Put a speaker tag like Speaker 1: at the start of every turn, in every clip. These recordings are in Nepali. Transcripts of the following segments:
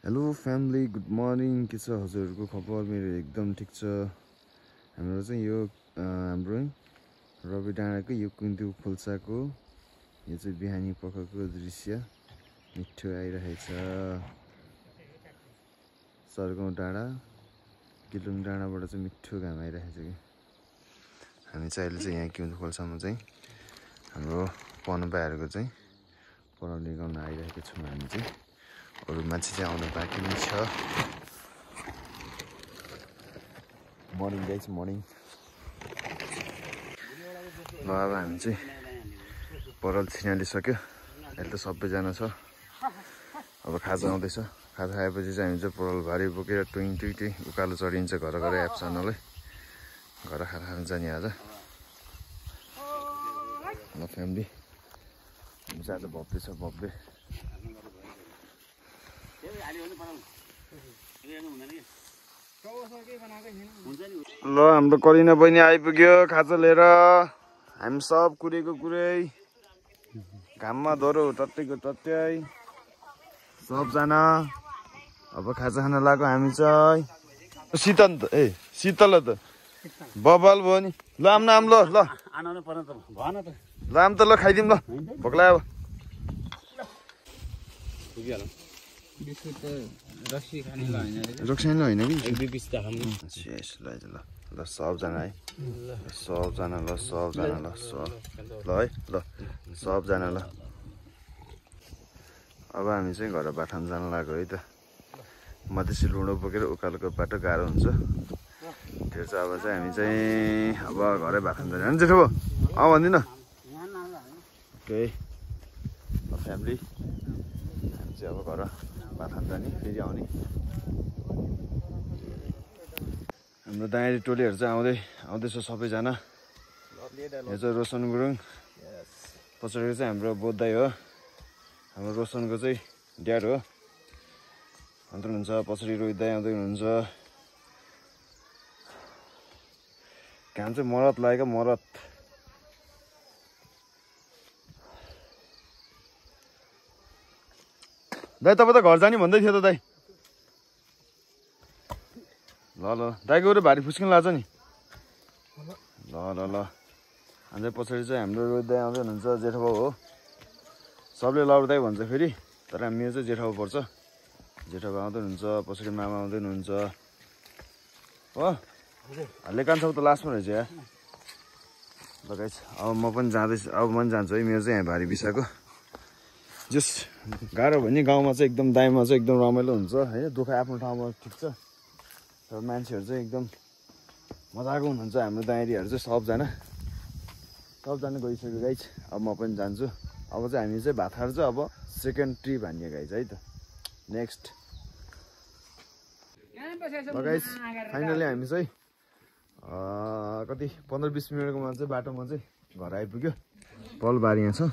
Speaker 1: Hello family, good morning. के छ हजुरहरूको खबर? मेरो एकदम ठिक छ। हाम्रो चाहिँ यो हाम्रो रवि डाँडाको यो कुन्थु खोल्साको यो चाहिँ बिहानी पखको दृश्य मिठो आइरहेछ। सरगाउँ डाँडा किलुङ डाँडाबाट चाहिँ मिठो घाम आइरहेछ कि हामी चाहिँ अहिले चाहिँ यहाँ कुन्थु खोल्सामा चाहिँ हाम्रो पनपाहरूको चाहिँ पराउनी गर्न आइरहेको छौँ। हामी चाहिँ अरू मान्छे चाहिँ आउनु बाँकी नै छ। Morning guys, morning. ल अब हामी चाहिँ पराल छिनालिसक्यो। अहिले त सबैजना छ। अब खाजा आउँदैछ। खाजा खाएपछि चाहिँ हामी चाहिँ पराल भारी बोकेर टुई उकालो चढिन्छ घर घर एप्सनलाई घर खाना जाने आज। ल फ्यामिली आज भव्य छ, भव्य। ल हाम्रो करिना बहिनी आइपुग्यो खाजा लिएर। हामी सब कुरेको कुरै घाममा धरो टट्टैको टट्टै सबजना अब खाजा खान लाग्यो। हामी चाहिँ शीतल त शीतल त बबाल भयो नि। ल आम ल ल ल आम त ल खाइदिउँ ल, भोक लाग्यो। रक्सी होइन कि ल सबजना है, सबजना ल सबजना ल ल है ल सबजना ल। अब हामी चाहिँ घर बाटामा जान लाग्यो है त। मधेसी लुडो बोकेर उकालोको बाटो गाह्रो हुन्छ। त्यो चाहिँ अब चाहिँ हामी चाहिँ अब घरै बाटामा जाने जेठो भयो अँ भन्दिन। ओके फ्यामिली हामी चाहिँ अब घर बाटामा जाने फेरि आउने। हाम्रो दाइरी टोलीहरू चाहिँ आउँदैछ सबैजना। यो चाहिँ रोशन गुरुङ, पछाडिको चाहिँ हाम्रो बोध दाइ हो, हाम्रो रोशनको चाहिँ ड्याड हो अन्त हुनुहुन्छ। पछाडि रोहित दाइ आउँदै हुनुहुन्छ। घाम चाहिँ मरत लागेको मरत। दाइ तपाईँ त घर जाने भन्दै थियो त दाइ। ल ल दाइको अरू भारी फुस्किन लाग्छ नि। ल ल ल अन्त पछाडि चाहिँ हाम्रो रोहित दाइ आउँदै हुनुहुन्छ, जेठो बाउ हो। सबले लौर दाइ भन्छ फेरि, तर मेरो चाहिँ जेठो बाउ पर्छ। जेठो बाउ आउँदै हुनुहुन्छ, पछाडि मामा आउँदै हुनुहुन्छ हो। हल्ले कान्छ त लास्टमा रहेछ या लगाइछ। अब म पनि जाँदैछु, अब म पनि जान्छु है। मेरो चाहिँ यहाँ भारी बिसाएको जस गाह्रो भयो नि। गाउँमा चाहिँ एकदम दाइमा चाहिँ एकदम रमाइलो हुन्छ होइन। दुःख आफ्नो ठाउँमा ठिक छ, तर मान्छेहरू चाहिँ एकदम मजाको हुनुहुन्छ। हाम्रो दाइरीहरू चाहिँ सबजना गइसक्यो गाइज। अब म पनि जान्छु। अब चाहिँ हामी चाहिँ भात खाएर चाहिँ अब सेकेन्ड ट्रिप हान्ने गाइज है त नेक्स्ट। गाइज फाइनली हामी चाहिँ कति 15-20 मिनटकोमा चाहिँ बाटोमा चाहिँ घर आइपुग्यो। पलबारी यहाँ छ।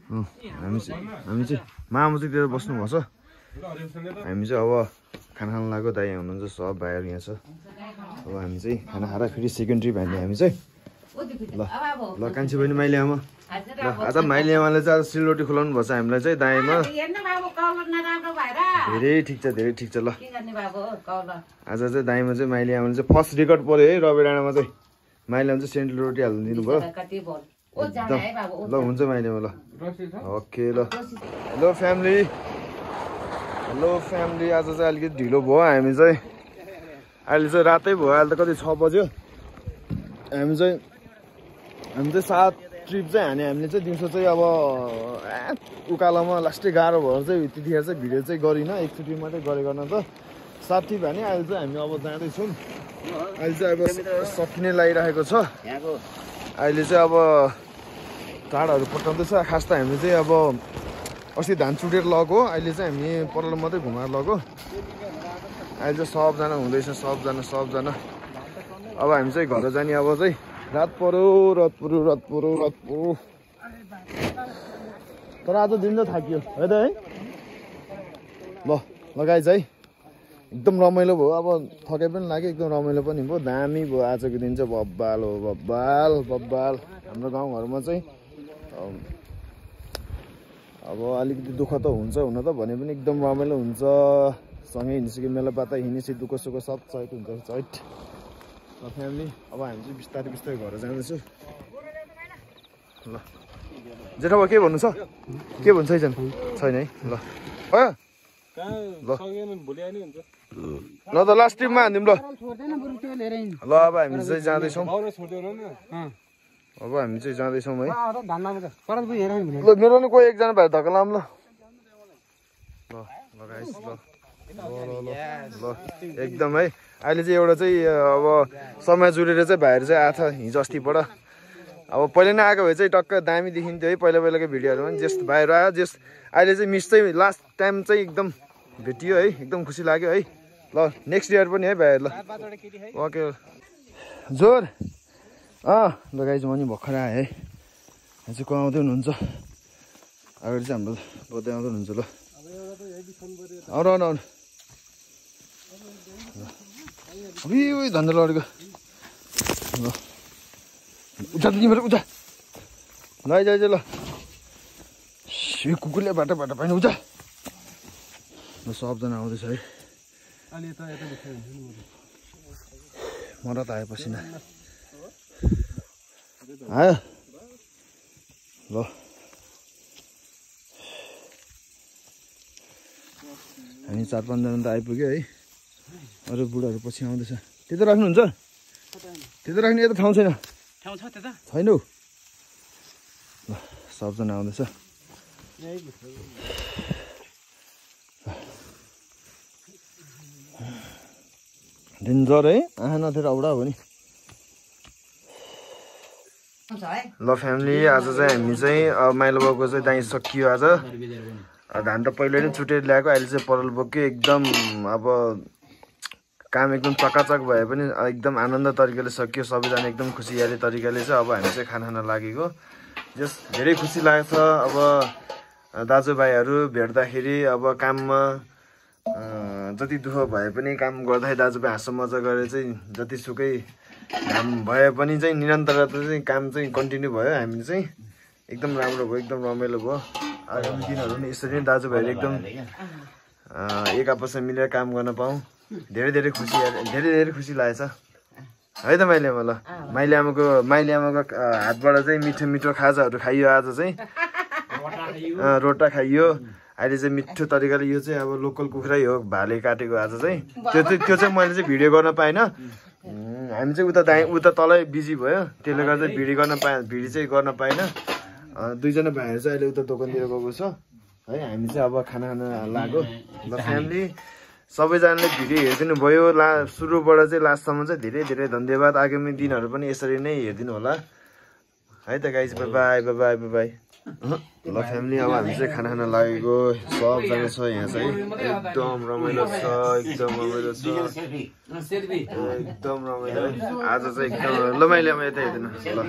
Speaker 1: हामी चाहिँ मामा चाहिँ त्यो बस्नुभएको छ। हामी चाहिँ अब खाना खान लाग्यो। दाइ हुनुहुन्छ, सब भाइहरू यहाँ छ। अब हामी चाहिँ खाना खाएर फेरि सेकेन्ड ट्रिप हान्ने हामी चाहिँ। ल ल कान्छी बहिनी माइली आमा ल आज माइली आमाले चाहिँ आज सिलरोटी खुलाउनु भएको छ हामीलाई चाहिँ दाइमा। धेरै ठिक छ ल। आज चाहिँ दाइमा चाहिँ माइली आमाले चाहिँ फर्स्ट रेकर्ड पऱ्यो है रवि डाँडामा चाहिँ। माइली आमा चाहिँ सेन्ट्रल रोटी हालिदिनु भयो एकदम। ल हुन्छ माइली आमा ल ओके ल। हेलो फ्यामिली आज चाहिँ अलिकति ढिलो भयो। हामी चाहिँ अहिले चाहिँ रातै भयो। अहिले त कति 6 बज्यो। हामी चाहिँ 7 ट्रिप चाहिँ हामीले चाहिँ दिउँसो चाहिँ अब उकालोमा लास्टै गाह्रो भएर चाहिँ त्यतिखेर चाहिँ भिडियो चाहिँ गरिनँ। एकचोटि मात्रै गरेको न त 7 ट्रिप हाने। अहिले चाहिँ हामी अब जाँदैछौँ। अहिले चाहिँ अब सकिने लागिरहेको छ। अहिले चाहिँ अब टाढाहरू पठाउँदैछ। खास त हामी चाहिँ अब अस्ति धान चुटेर लगो, अहिले चाहिँ हामी पराल मात्रै घुमाएर लगो। अहिले चाहिँ सबजना हुँदैछ, सबजना। अब हामी चाहिँ घर जाने। अब चाहिँ रात पऱ्यो। तर आज दिन त थाकियो है त है। ल गाइज है एकदम रमाइलो भयो। अब थकै पनि लाग्यो, एकदम रमाइलो पनि भयो। दामी भयो आजको दिन चाहिँ। बब्बाल हो बब्बाल। हाम्रो गाउँघरमा चाहिँ अब अलिकति दुःख त हुन्छ हुन त भने पनि एकदम रमाइलो हुन्छ सँगै हिँडिसक्यो मेलापाता हिँडेपछि दुःख सुख सब चैत हुन्छ चैत ल फ्यामिली अब हामी चाहिँ बिस्तारै बिस्तारै घर जाँदैछु ल जेठा के भन्नु छ के भन्छ है छैन है ल ल त लास्ट ट्रिपमा हान्दिउँ ल अब हामी चाहिँ जाँदैछौँ अब हामी चाहिँ जाँदैछौँ है ल मेरो नि कोही एकजना भाइ धक्का लाम ल ल एकदम है अहिले चाहिँ एउटा चाहिँ अब समय जुरेर चाहिँ भाइहरू चाहिँ आएको छ हिजो अस्तिबाट अब पहिला नै आएको भए चाहिँ टक्क दामी देखिन्थ्यो है पहिला पहिलाको भिडियोहरूमा जस भाइहरू आयो जस अहिले चाहिँ मिस चाहिँ लास्ट टाइम चाहिँ एकदम भेटियो है एकदम खुसी लाग्यो है ल नेक्स्ट इयर पनि है भाइहरू ल ओके जोर ल गाइज म नि भर्खर आएँ है यहाँ चाहिँ को आउँदै हुनुहुन्छ अगाडि चाहिँ हाम्रो बोध्दै आउँदै हुनुहुन्छ ल आउनु आउनु आउनु अबि धन्दा लडेको ल उठा तिमीहरू उठा ल जाइज ल कुकुरले बाटो बाटो पाइन उठा ल सबजना आउँदैछ है मलाई त आयो पसिना आयो ल हामी 4-5 जना त आइपुग्यो है अरू बुढाहरू पछि आउँदैछ त्यता राख्नुहुन्छ त्यता राख्ने यता ठाउँ छैन छैन हौ ल सबजना आउँदैछ डेन्जर है आँखा नथेर औडा हो नि ल फ्यामिली आज चाहिँ हामी चाहिँ माइलो बाउको चाहिँ दाइँ सकियो आज धान त पहिले नै छुटेर ल्याएको अहिले चाहिँ पराल बोक्यो एकदम अब काम एकदम चकाचक भए पनि एकदम आनन्द तरिकाले सकियो सबैजना एकदम खुसियाली तरिकाले चाहिँ अब हामी चाहिँ खाना खान लागेको जस धेरै खुसी लाग्छ अब दाजुभाइहरू भेट्दाखेरि अब काममा जति दुःख भए पनि काम गर्दाखेरि दाजुभाइ हाँसो मजा गरेर चाहिँ जतिसुकै घाम भए पनि चाहिँ निरन्तरता चाहिँ काम चाहिँ कन्टिन्यू भयो हामी चाहिँ एकदम राम्रो भयो एकदम रमाइलो भयो आगामी दिनहरू पनि यसरी नै दाजुभाइहरू एकदम एक आपसमा मिलेर काम गर्न पाऊँ धेरै धेरै खुसी लागेछ है त माइली आमा ल माइली आमाको हातबाट चाहिँ मिठो मिठो खाजाहरू खाइयो आज चाहिँ रोटा खाइयो अहिले चाहिँ मिठो तरिकाले यो चाहिँ अब लोकल कुखुरै हो भाले काटेको आज चाहिँ त्यो चाहिँ मैले चाहिँ भिडियो गर्न पाइनँ हामी चाहिँ उता तलै बिजी भयो त्यसले गर्दा भिडियो चाहिँ गर्न पाइनँ दुईजना भाइहरू चाहिँ अहिले उता दोकानतिर गएको छ है हामी चाहिँ अब खाना खान लाग्यो ल फ्यामिली सबैजनाले भिडियो हेरिदिनु भयो सुरुबाट चाहिँ लास्टसम्म चाहिँ धेरै धेरै धन्यवाद आगामी दिनहरू पनि यसरी नै हेरिदिनु होला है त guys by by by by ल फ्यामिली अब हामी चाहिँ खाना खान लागेको सबजना छ यहाँ चाहिँ एकदम रमाइलो छ एकदम रमाइलो छ एकदम रमाइलो आज चाहिँ एकदम ल मैले अब यता हेरिदिनु ल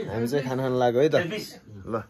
Speaker 1: हामी चाहिँ खाना खान लाग्यो है त ल